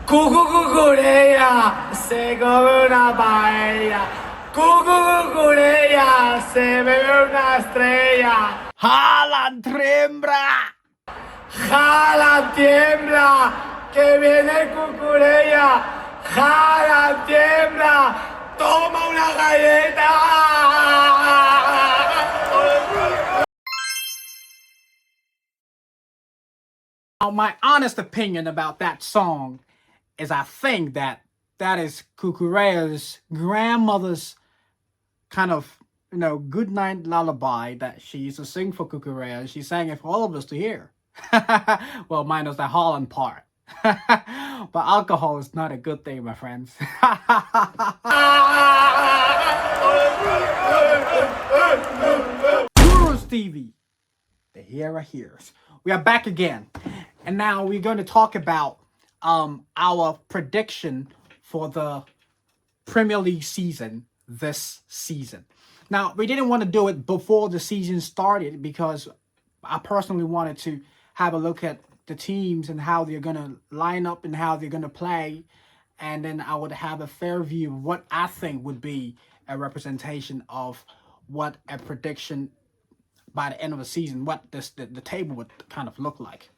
Cucucucurea, se come una paella. Cucucucurea, se bebe una estrella. Haaland tiembla. Jala tiembla, que viene Cucurea. Jala tiembla, toma una galleta. Now, my honest opinion about that song is I think that is Kukurea's grandmother's kind of, good night lullaby that she used to sing for Kukurea. She sang it for all of us to hear. Well, minus the Holland part. But alcohol is not a good thing, my friends. Gurus TV. The hero hears. We are back again. And now we're going to talk about our prediction for the Premier League season this season. Now, we didn't want to do it before the season started because I personally wanted to have a look at the teams and how they're going to line up and how they're going to play. And then I would have a fair view of what I think would be a representation of what a prediction by the end of the season, what the table would kind of look like.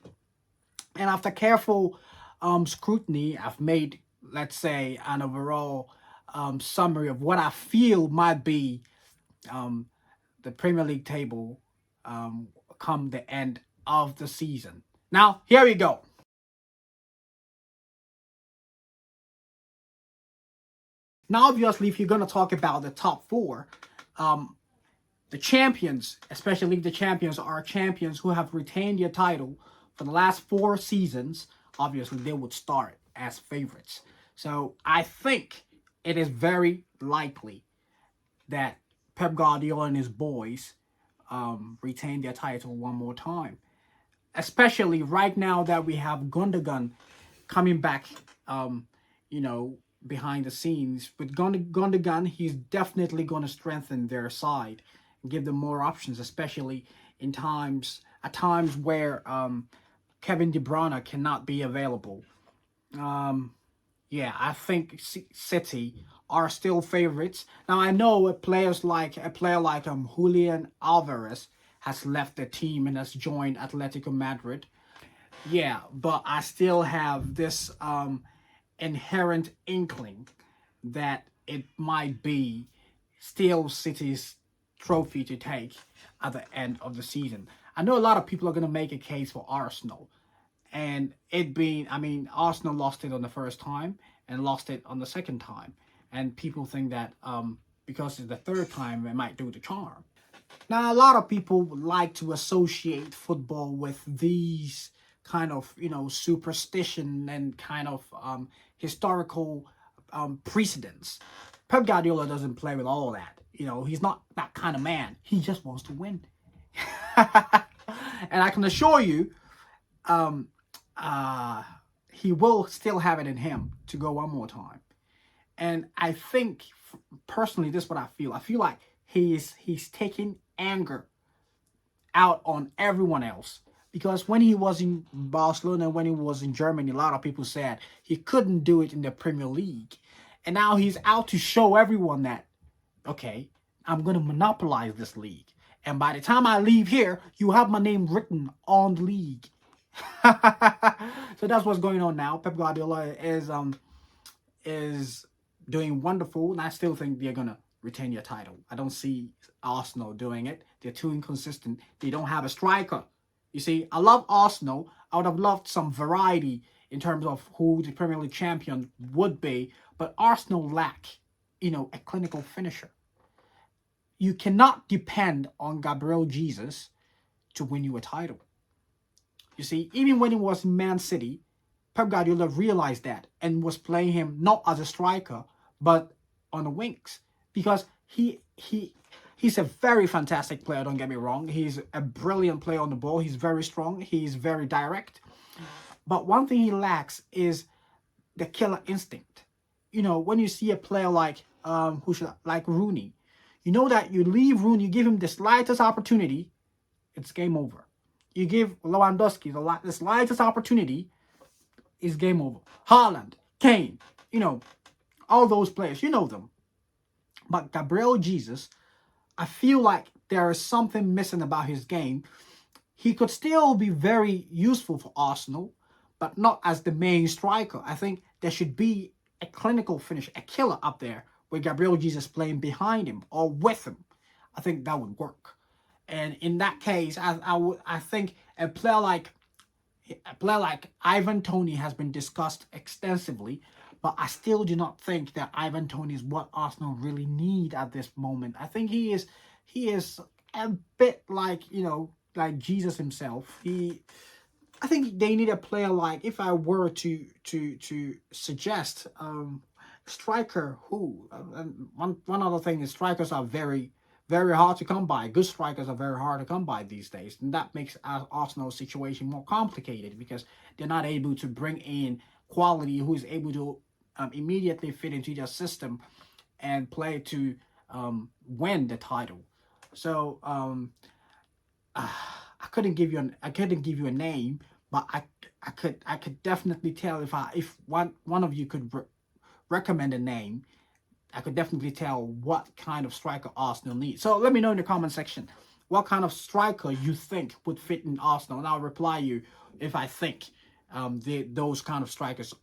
And after careful scrutiny, I've made, let's say, an overall summary of what I feel might be the Premier League table come the end of the season. Now, here we go. Now, obviously, if you're going to talk about the top four, the champions, especially the champions, are champions who have retained their title for the last 4 seasons. Obviously, they would start as favorites. So I think it is very likely that Pep Guardiola and his boys retain their title one more time. Especially right now that we have Gundogan coming back, behind the scenes. With Gundogan, he's definitely going to strengthen their side and give them more options, especially at times where Kevin De Bruyne cannot be available. I think City are still favorites. Now, I know a player like Julian Alvarez has left the team and has joined Atletico Madrid. Yeah, but I still have this inherent inkling that it might be still City's trophy to take at the end of the season. I know a lot of people are going to make a case for Arsenal. And Arsenal lost it on the first time and lost it on the second time. And people think that because it's the third time, it might do the charm. Now, a lot of people like to associate football with these kind of, superstition and kind of historical precedents. Pep Guardiola doesn't play with all that. He's not that kind of man. He just wants to win. And I can assure you, he will still have it in him to go one more time. And I think, personally, this is what I feel. I feel like he's taking anger out on everyone else. Because when he was in Barcelona, when he was in Germany, a lot of people said he couldn't do it in the Premier League. And now he's out to show everyone that, okay, I'm going to monopolize this league. And by the time I leave here, you have my name written on the league. So that's what's going on now. Pep Guardiola is doing wonderful, and I still think they're gonna retain their title. I don't see Arsenal doing it. They're too inconsistent. They don't have a striker. You see, I love Arsenal. I would have loved some variety in terms of who the Premier League champion would be, but Arsenal lack, a clinical finisher. You cannot depend on Gabriel Jesus to win you a title. You see, even when he was in Man City, Pep Guardiola realized that and was playing him not as a striker, but on the wings. Because he's a very fantastic player, don't get me wrong. He's a brilliant player on the ball. He's very strong. He's very direct. But one thing he lacks is the killer instinct. When you see a player like Rooney, that you leave Rooney, you give him the slightest opportunity, it's game over. You give Lewandowski the slightest opportunity, it's game over. Haaland, Kane, all those players, you know them. But Gabriel Jesus, I feel like there is something missing about his game. He could still be very useful for Arsenal, but not as the main striker. I think there should be a clinical finish, a killer up there with Gabriel Jesus playing behind him or with him. I think that would work. And in that case, I think a player like Ivan Toney has been discussed extensively, but I still do not think that Ivan Toney is what Arsenal really need at this moment. I think he is a bit like, like Jesus himself. I think they need a player like, if I were to suggest striker who, one other thing is strikers are very, very hard to come by. Good strikers are very hard to come by these days, and that makes Arsenal's situation more complicated because they're not able to bring in quality who is able to immediately fit into their system and play to win the title. So I couldn't give you a name, but I could definitely tell if one of you could recommend a name. I could definitely tell what kind of striker Arsenal needs. So let me know in the comment section what kind of striker you think would fit in Arsenal, and I'll reply you if I think those kind of strikers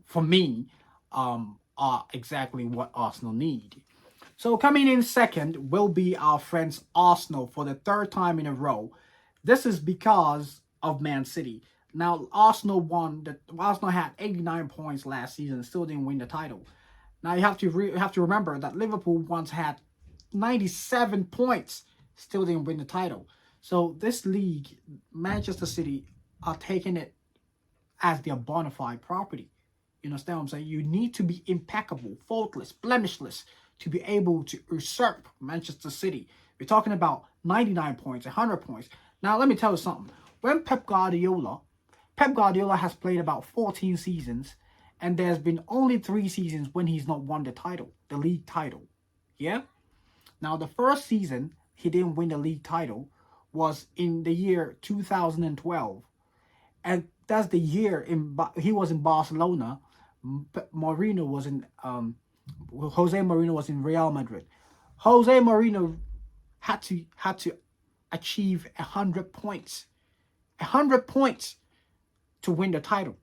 for me are exactly what Arsenal need. So coming in second will be our friends Arsenal for the third time in a row. This is because of Man City. Now Arsenal had 89 points last season and still didn't win the title. Now you have to remember that Liverpool once had 97 points, still didn't win the title. So this league, Manchester City are taking it as their bona fide property. You understand what I'm saying? You need to be impeccable, faultless, blemishless to be able to usurp Manchester City. We're talking about 99 points, 100 points. Now let me tell you something. When Pep Guardiola has played about 14 seasons, and there's been only 3 seasons when he's not won the title, the league title. Yeah? Now, the first season he didn't win the league title was in the year 2012. And that's the year he was in Barcelona. Mourinho was in Jose Mourinho was in Real Madrid. Jose Mourinho had to achieve 100 points. 100 points to win the title.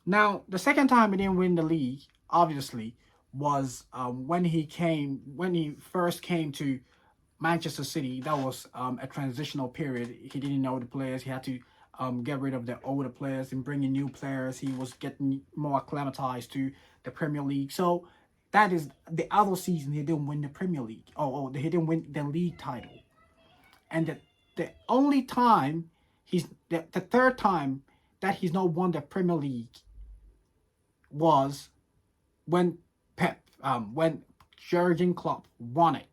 Now, the second time he didn't win the league, obviously, was when he first came to Manchester City. That was a transitional period. He didn't know the players. He had to get rid of the older players and bring in new players. He was getting more acclimatized to the Premier League. So that is the other season he didn't win the Premier League. He didn't win the league title. And the only time the third time that he's not won the Premier League was when Jurgen Klopp won it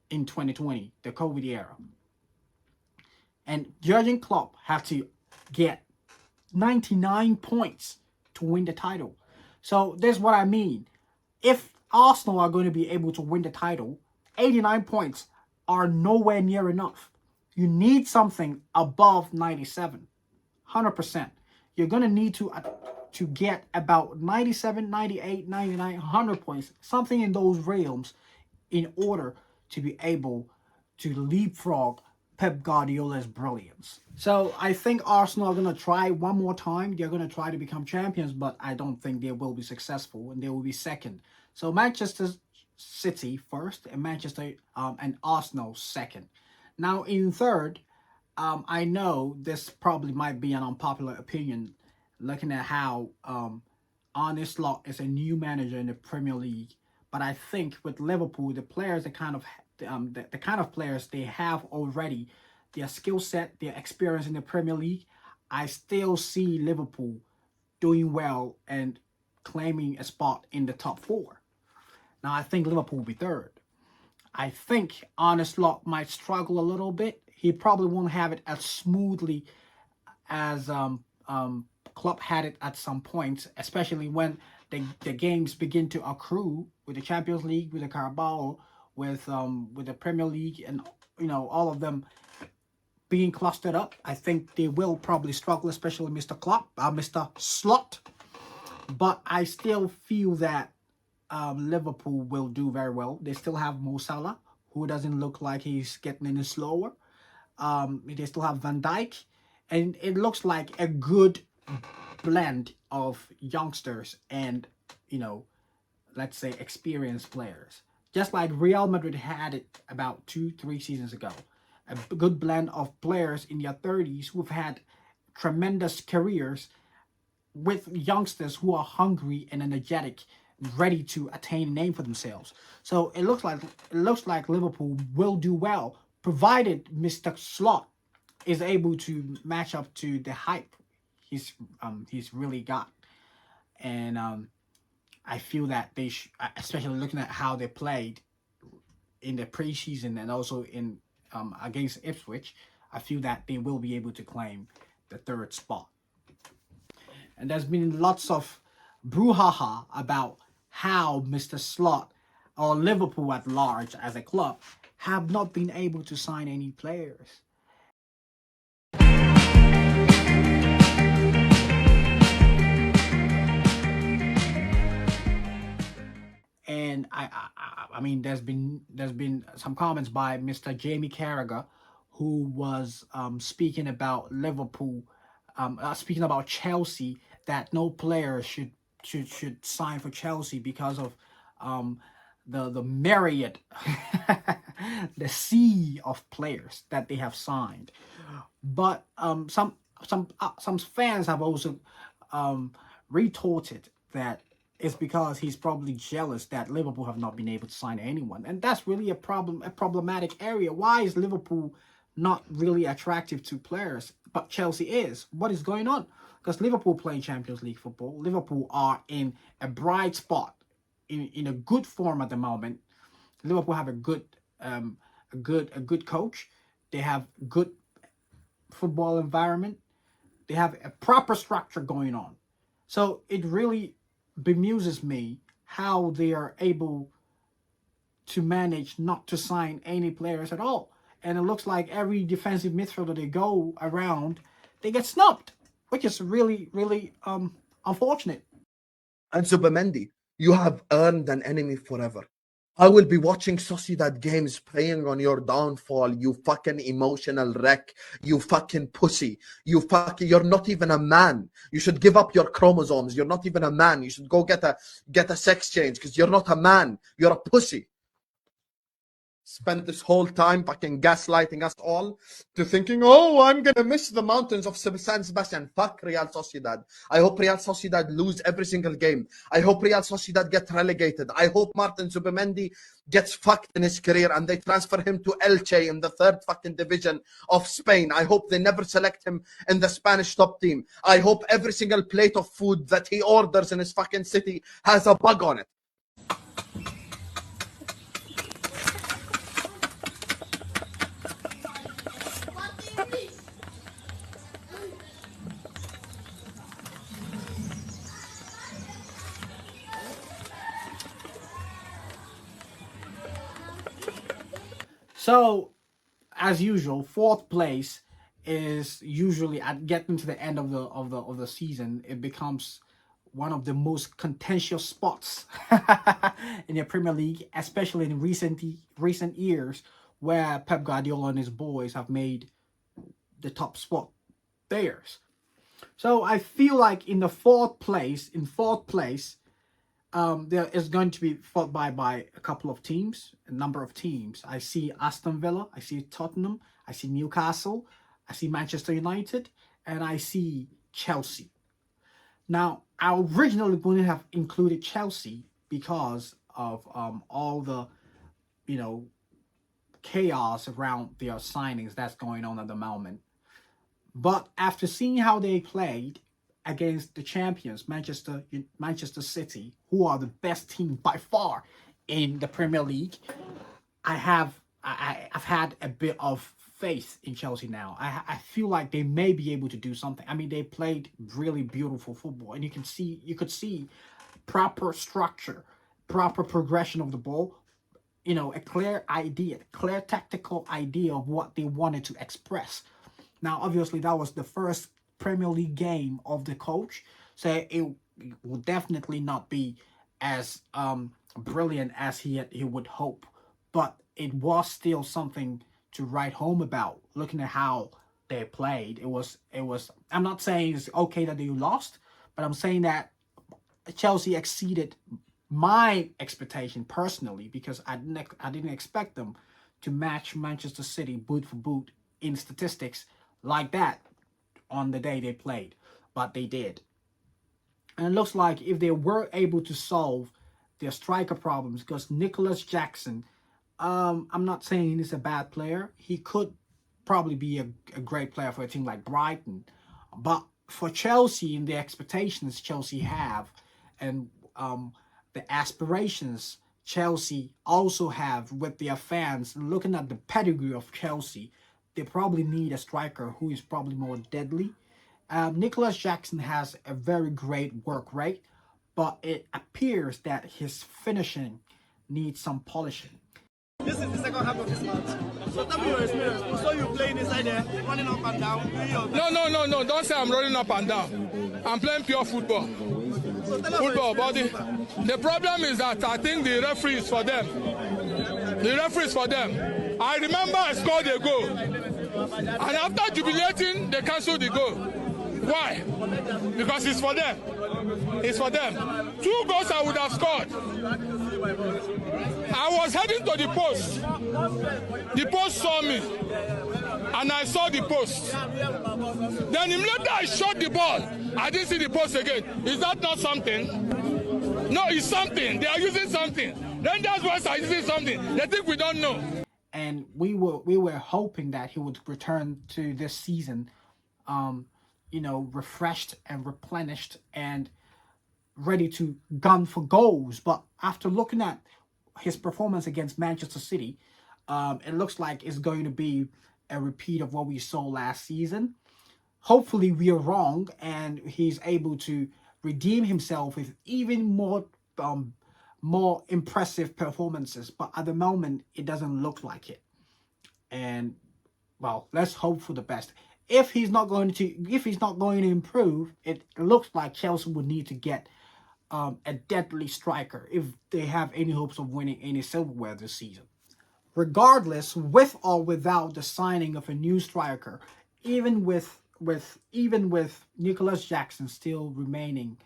in 2020, the COVID era. And Jurgen Klopp had to get 99 points to win the title. So this is what I mean. If Arsenal are going to be able to win the title, 89 points are nowhere near enough. You need something above 97, 100%. You're going to need to get about 97, 98, 99, 100 points, something in those realms, in order to be able to leapfrog Pep Guardiola's brilliance. So I think Arsenal are going to try one more time. They're going to try to become champions, but I don't think they will be successful, and they will be second. So Manchester City first, and and Arsenal second. Now in third, I know this probably might be an unpopular opinion, looking at how Arne Slot is a new manager in the Premier League. But I think with Liverpool, the players, the kind of players they have already, their skill set, their experience in the Premier League, I still see Liverpool doing well and claiming a spot in the top 4. Now I think Liverpool will be third. I think Arne Slot might struggle a little bit. He probably won't have it as smoothly as Klopp had it at some points, especially when the games begin to accrue with the Champions League, with the Carabao, with the Premier League, and all of them being clustered up. I think they will probably struggle, especially Mr. Slot. But I still feel that Liverpool will do very well. They still have Mo Salah, who doesn't look like he's getting any slower. They still have Van Dijk, and it looks like a good blend of youngsters and, let's say experienced players. Just like Real Madrid had it about 2-3 seasons ago. A good blend of players in their 30s who've had tremendous careers with youngsters who are hungry and energetic, ready to attain a name for themselves. So it looks like Liverpool will do well, provided Mr. Slot is able to match up to the hype he's really got. And I feel that they especially looking at how they played in the preseason and also in against Ipswich, I feel that they will be able to claim the third spot. And there's been lots of brouhaha about how Mr. Slot or Liverpool at large as a club have not been able to sign any players. And I mean, there's been some comments by Mr. Jamie Carragher, who was speaking about Liverpool, speaking about Chelsea, that no player should sign for Chelsea because of the myriad, the sea of players that they have signed. But some fans have also retorted that it's because he's probably jealous that Liverpool have not been able to sign anyone. And that's really a problematic area. Why is Liverpool not really attractive to players, but Chelsea is? What is going on? Because Liverpool playing Champions League football. Liverpool are in a bright spot, in a good form at the moment. Liverpool have a good coach. They have good football environment. They have a proper structure going on. So it really bemuses me how they are able to manage not to sign any players at all. And it looks like every defensive midfielder they go around, they get snubbed, which is really, really unfortunate. And Zubimendi, you have earned an enemy forever. I will be watching Sociedad games preying on your downfall, you fucking emotional wreck, you fucking pussy. You're not even a man. You should give up your chromosomes. You're not even a man. You should go get a sex change because you're not a man. You're a pussy. Spent this whole time fucking gaslighting us all to thinking, oh, I'm going to miss the mountains of San Sebastian. Fuck Real Sociedad. I hope Real Sociedad lose every single game. I hope Real Sociedad get relegated. I hope Martin Zubimendi gets fucked in his career and they transfer him to Elche in the third fucking division of Spain. I hope they never select him in the Spanish top team. I hope every single plate of food that he orders in his fucking city has a bug on it. So, as usual, fourth place is usually at getting to the end of the season. It becomes one of the most contentious spots in the Premier League, especially in recent years, where Pep Guardiola and his boys have made the top spot theirs. So I feel like in fourth place, there is going to be fought by a couple of teams, a number of teams. I see Aston Villa, I see Tottenham, I see Newcastle, I see Manchester United, and I see Chelsea. Now, I originally wouldn't have included Chelsea because of all the, chaos around their signings that's going on at the moment. But after seeing how they played against the champions, Manchester City, who are the best team by far in the Premier League, I've had a bit of faith in Chelsea now. I feel like they may be able to do something. I mean, they played really beautiful football, and you could see proper structure, proper progression of the ball, a clear tactical idea of what they wanted to express Now, obviously, that was the first Premier League game of the coach, so it will definitely not be as brilliant as he would hope, but it was still something to write home about. Looking at how they played, it was. I'm not saying it's okay that they lost, but I'm saying that Chelsea exceeded my expectation personally, because I didn't expect them to match Manchester City boot for boot in statistics like that on the day they played, but they did. And it looks like if they were able to solve their striker problems, because Nicholas Jackson, I'm not saying he's a bad player. He could probably be a great player for a team like Brighton, but for Chelsea and the expectations Chelsea have, and the aspirations Chelsea also have with their fans, looking at the pedigree of Chelsea, they probably need a striker who is probably more deadly. Nicholas Jackson has a very great work rate, but it appears that his finishing needs some polishing. This is the second half of this match. So tell me your experience. We saw you playing inside there, running up and down. No. Don't say I'm running up and down. I'm playing pure football. So Football, buddy. The problem is that I think the referee is for them. The referee is for them. I remember I scored a goal. And after jubilating, they cancelled the goal. Why? Because it's for them. It's for them. 2 goals I would have scored. I was heading to the post. The post saw me. And I saw the post. Then immediately I shot the ball. I didn't see the post again. Is that not something? No, it's something. They are using something. Rangers boys are using something. They think we don't know. And we were hoping that he would return to this season, refreshed and replenished and ready to gun for goals. But after looking at his performance against Manchester City, it looks like it's going to be a repeat of what we saw last season. Hopefully we are wrong and he's able to redeem himself with even more impressive performances, but at the moment it doesn't look like it. And well, let's hope for the best. If he's not going to improve, it looks like Chelsea would need to get a deadly striker if they have any hopes of winning any silverware this season. Regardless, with or without the signing of a new striker, even with Nicholas Jackson still remaining,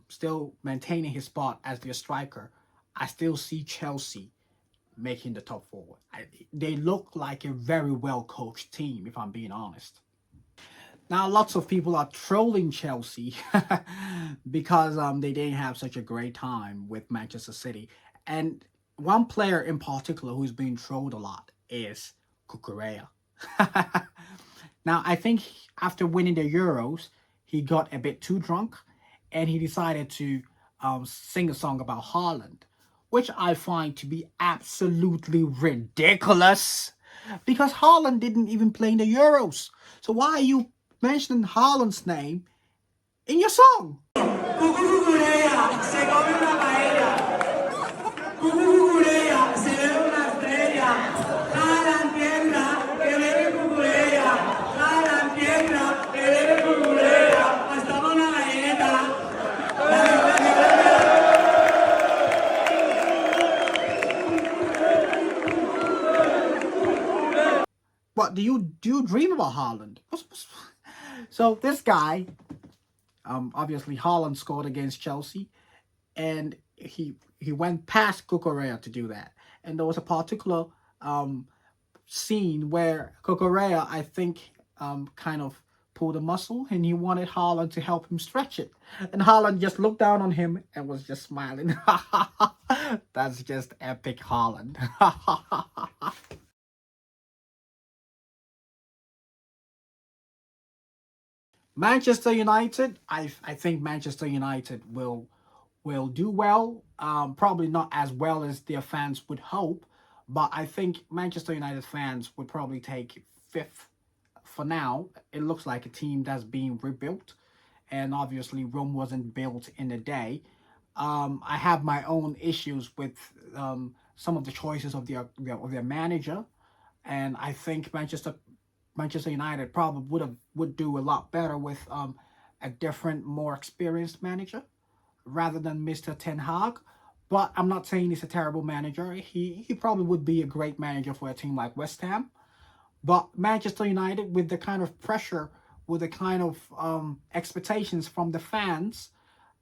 still maintaining his spot as their striker, I still see Chelsea making the top 4. They look like a very well coached team, if I'm being honest. Now, lots of people are trolling Chelsea because they didn't have such a great time with Manchester City. And one player in particular who's being trolled a lot is Cucurella. Now, I think after winning the Euros, he got a bit too drunk and he decided to sing a song about Haaland, which I find to be absolutely ridiculous because Haaland didn't even play in the Euros. So why are you mentioning Haaland's name in your song? What do you dream about Haaland? So this guy, obviously Haaland scored against Chelsea, and he went past Cucurella to do that. And there was a particular scene where Cucurella, I think, kind of pulled a muscle, and he wanted Haaland to help him stretch it. And Haaland just looked down on him and was just smiling. That's just epic Haaland. Manchester United, I think Manchester United will do well. Probably not as well as their fans would hope, but I think Manchester United fans would probably take 5th for now. It looks like a team that's being rebuilt, and obviously Rome wasn't built in a day. I have my own issues with some of the choices of their manager, and I think Manchester Manchester United probably would do a lot better with a different, more experienced manager rather than Mr. Ten Hag. But I'm not saying he's a terrible manager. He probably would be a great manager for a team like West Ham. But Manchester United, with the kind of pressure, with the kind of expectations from the fans,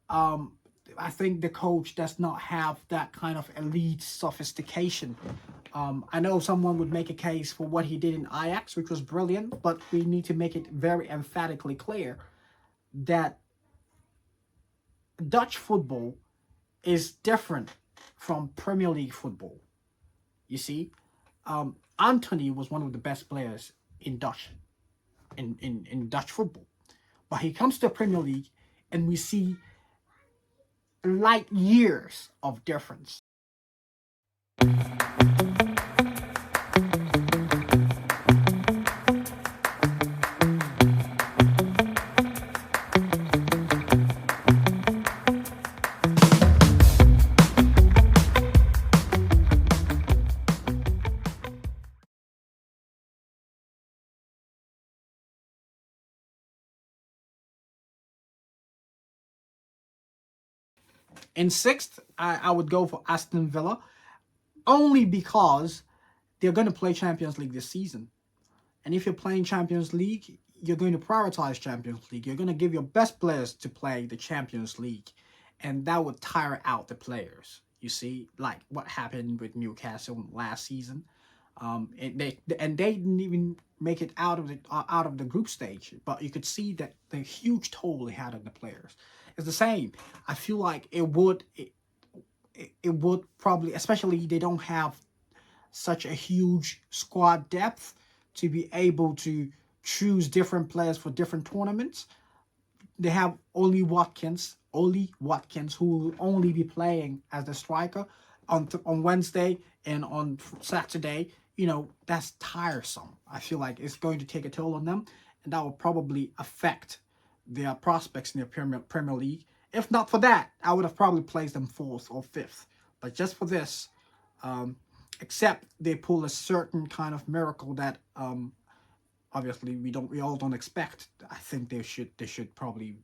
I think the coach does not have that kind of elite sophistication. I know someone would make a case for what he did in Ajax, which was brilliant, but we need to make it very emphatically clear that Dutch football is different from Premier League football. You see, Anthony was one of the best players in Dutch football, but he comes to the Premier League and we see light years of difference. In sixth, I would go for Aston Villa, only because they're going to play Champions League this season. And if you're playing Champions League, you're going to prioritize Champions League. You're going to give your best players to play the Champions League. And that would tire out the players. You see, like what happened with Newcastle last season. And they didn't even make it out of the group stage. But you could see that the huge toll it had on the players. It's the same. I feel like it would probably, especially they don't have such a huge squad depth to be able to choose different players for different tournaments. They have Oli Watkins, who will only be playing as the striker on Wednesday and on Saturday. You know, that's tiresome. I feel like it's going to take a toll on them, and that will probably affect their prospects in the Premier League. If not for that, I would have probably placed them 4th or 5th. But just for this, except they pull a certain kind of miracle that obviously we all don't expect. I think they should probably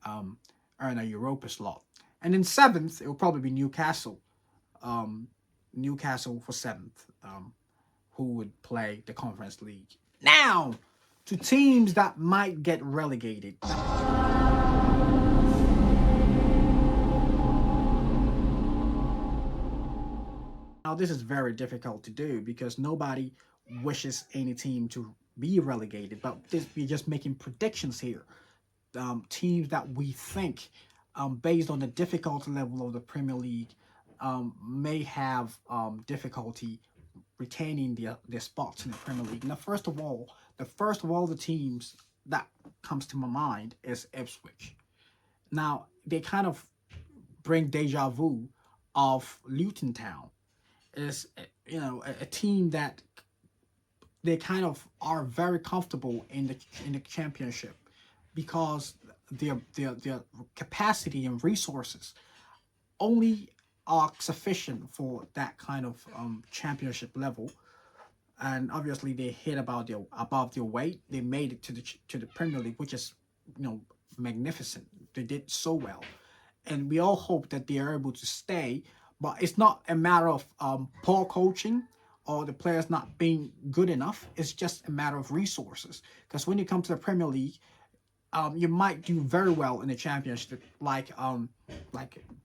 earn a Europa slot. And in 7th, it will probably be Newcastle. Newcastle for 7th, who would play the Conference League. Now, to teams that might get relegated. Now, this is very difficult to do because nobody wishes any team to be relegated, but we're just making predictions here. Teams that we think, based on the difficulty level of the Premier League, may have difficulty retaining their spots in the Premier League. Now, first of all, the teams that comes to my mind is Ipswich. Now, they kind of bring deja vu of Luton Town. Is, you know, a team that they kind of are very comfortable in the Championship because their capacity and resources only are sufficient for that kind of Championship level. And obviously they hit above their weight. They made it to the Premier League, which is, you know, magnificent. They did so well, and we all hope that they are able to stay. But it's not a matter of poor coaching or the players not being good enough. It's just a matter of resources. Because when you come to the Premier League, you might do very well in the Championship, like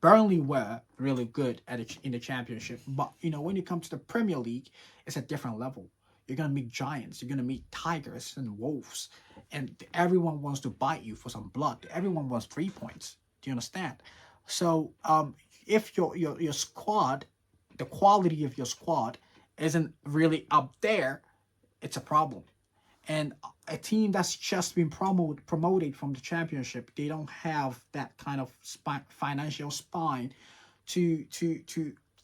Burnley were really good in the Championship. But you know, when you come to the Premier League, it's a different level. You're gonna meet giants. You're gonna meet tigers and wolves, and everyone wants to bite you for some blood. Everyone wants 3 points. Do you understand? So if your squad, the quality of your squad isn't really up there, it's a problem. And a team that's just been promoted from the Championship, they don't have that kind of financial spine to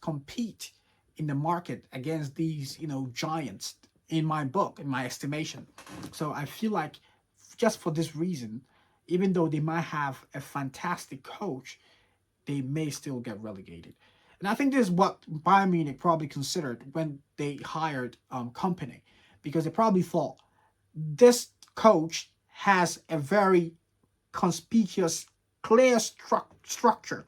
compete in the market against these, you know, giants, in my book, in my estimation. So I feel like just for this reason, even though they might have a fantastic coach, they may still get relegated. And I think this is what Bayern Munich probably considered when they hired Company. because they probably thought this coach has a very conspicuous, clear structure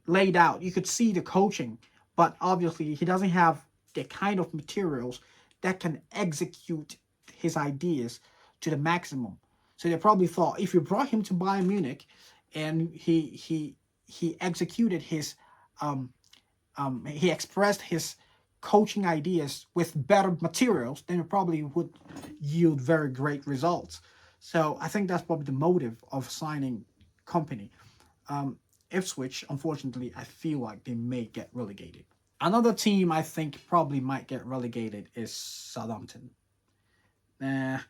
laid out. You could see the coaching, but obviously he doesn't have the kind of materials that can execute his ideas to the maximum. So they probably thought if you brought him to Bayern Munich and he executed his he expressed his coaching ideas with better materials, then it probably would yield very great results. So I think that's probably the motive of signing company. Ipswich, unfortunately, I feel like they may get relegated. Another team I think probably might get relegated is Southampton. And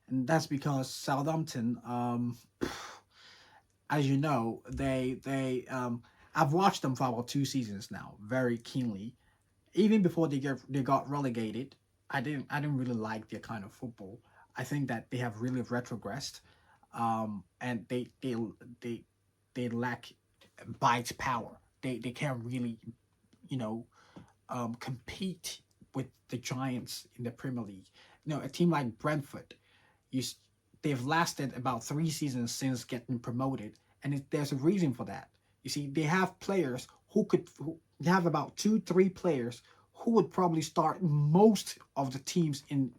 that's because Southampton, as you know, I've watched them for about 2 seasons now, very keenly. Even before they got relegated, I didn't really like their kind of football. I think that they have really retrogressed, and they lack bite power. They can't really, compete with the giants in the Premier League. A team like Brentford, they've lasted about 3 seasons since getting promoted, and there's a reason for that. You see, they have players they have about 2-3 players who would probably start most of the teams in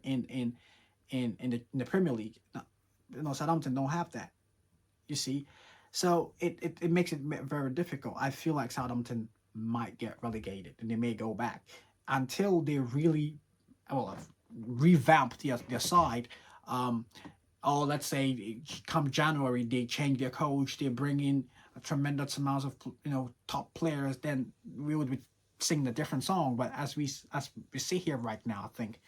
the Premier League. Now, Southampton don't have that. You see, so it makes it very difficult. I feel like Southampton might get relegated and they may go back until they really revamp their side. Or let's say come January they change their coach, they bring in a tremendous amounts of top players, then we would be singing a different song. But as we sit here right now, I think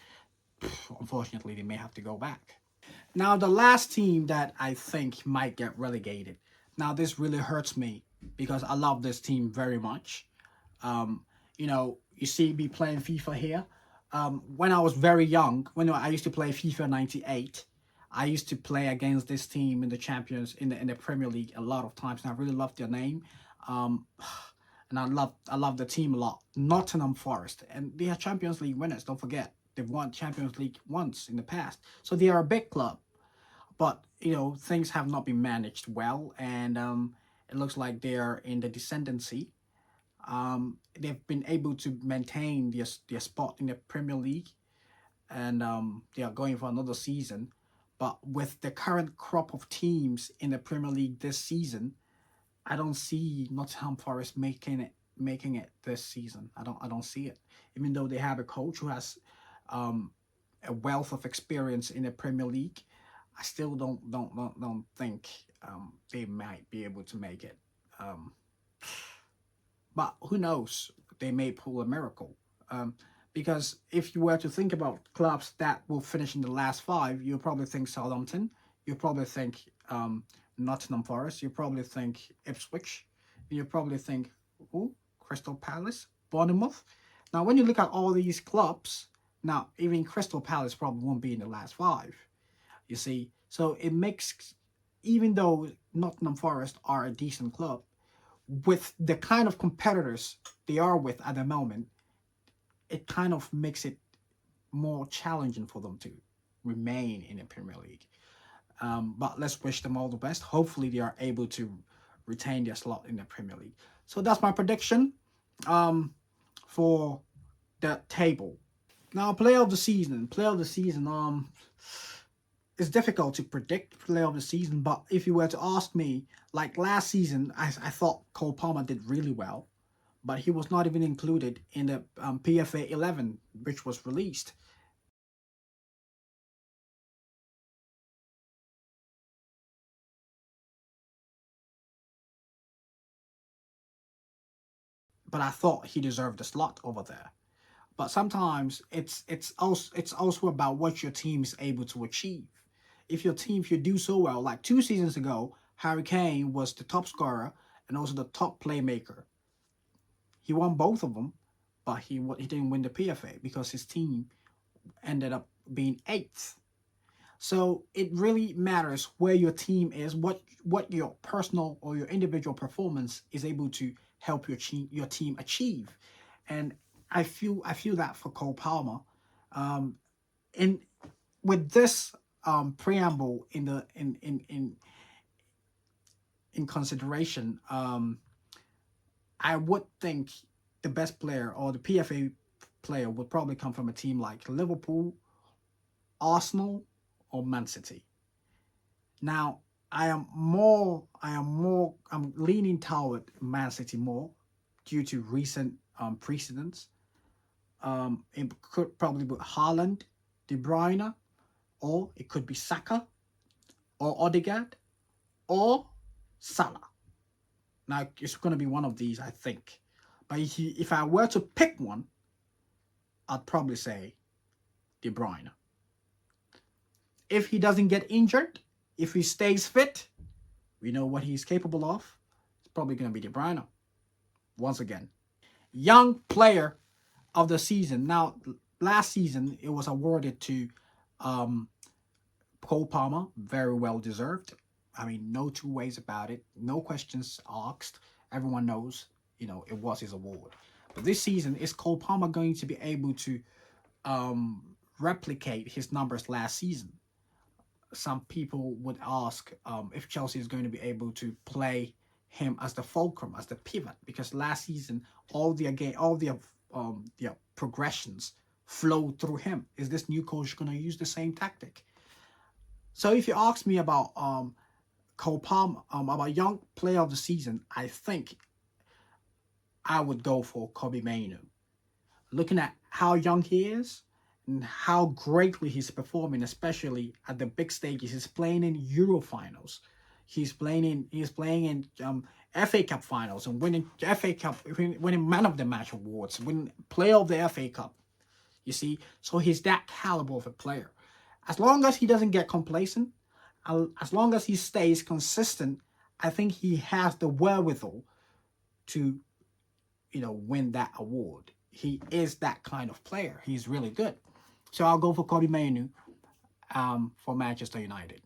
unfortunately they may have to go back. Now the last team that I think might get relegated. Now this really hurts me because I love this team very much. You see me playing FIFA here. When I was very young, when I used to play FIFA 98, I used to play against this team in the Champions in the Premier League a lot of times, and I really loved their name. And I love the team a lot. Nottingham Forest, and they are Champions League winners. Don't forget, they've won Champions League once in the past, so they are a big club. But things have not been managed well, and it looks like they are in the descendancy. They've been able to maintain their spot in the Premier League, and they are going for another season. But with the current crop of teams in the Premier League this season, I don't see Nottingham Forest making it this season. I don't see it. Even though they have a coach who has a wealth of experience in the Premier League, I still don't think they might be able to make it. But who knows? They may pull a miracle. Because if you were to think about clubs that will finish in the last 5, you'll probably think Southampton. You'll probably think Nottingham Forest. You'll probably think Ipswich. You'll probably think Crystal Palace, Bournemouth. Now, when you look at all these clubs, now even Crystal Palace probably won't be in the last 5. You see, so it makes, even though Nottingham Forest are a decent club, with the kind of competitors they are with at the moment, it kind of makes it more challenging for them to remain in the Premier League. But let's wish them all the best. Hopefully they are able to retain their slot in the Premier League. So that's my prediction for the table. Now, player of the season. It's difficult to predict player of the season, but if you were to ask me, like last season, I thought Cole Palmer did really well, but he was not even included in the PFA 11, which was released. But I thought he deserved a slot over there. But sometimes it's also about what your team is able to achieve. If you do so well, like 2 seasons ago, Harry Kane was the top scorer and also the top playmaker. He won both of them, but he didn't win the PFA because his team ended up being 8th. So it really matters where your team is, what your personal or your individual performance is able to help your team achieve. And I feel that for Cole Palmer, in with this preamble in consideration, I would think the best player or the PFA player would probably come from a team like Liverpool, Arsenal, or Man City. Now, I'm leaning toward Man City more due to recent precedents. It could probably be Haaland, De Bruyne, or it could be Saka, or Odegaard, or Salah. Now, it's going to be one of these, I think. But if I were to pick one, I'd probably say De Bruyne. If he doesn't get injured, if he stays fit, we know what he's capable of. It's probably going to be De Bruyne. Once again, young player of the season. Now, last season, it was awarded to Cole Palmer. Very well deserved. I mean, no two ways about it. No questions asked. Everyone knows, you know, it was his award. But this season, is Cole Palmer going to be able to replicate his numbers last season? Some people would ask if Chelsea is going to be able to play him as the fulcrum, as the pivot, because last season all the progressions flowed through him. Is this new coach going to use the same tactic? So if you ask me about Cole Palmer, about young player of the season, I think I would go for Kobbie Mainoo. Looking at how young he is and how greatly he's performing, especially at the big stages. He's playing in Euro finals. He's playing in FA Cup finals and winning FA Cup, winning Man of the Match awards, winning Player of the FA Cup. You see, so he's that caliber of a player. As long as he doesn't get complacent, as long as he stays consistent, I think he has the wherewithal to, you know, win that award. He is that kind of player. He's really good. So I'll go for Kobbie Mainoo for Manchester United.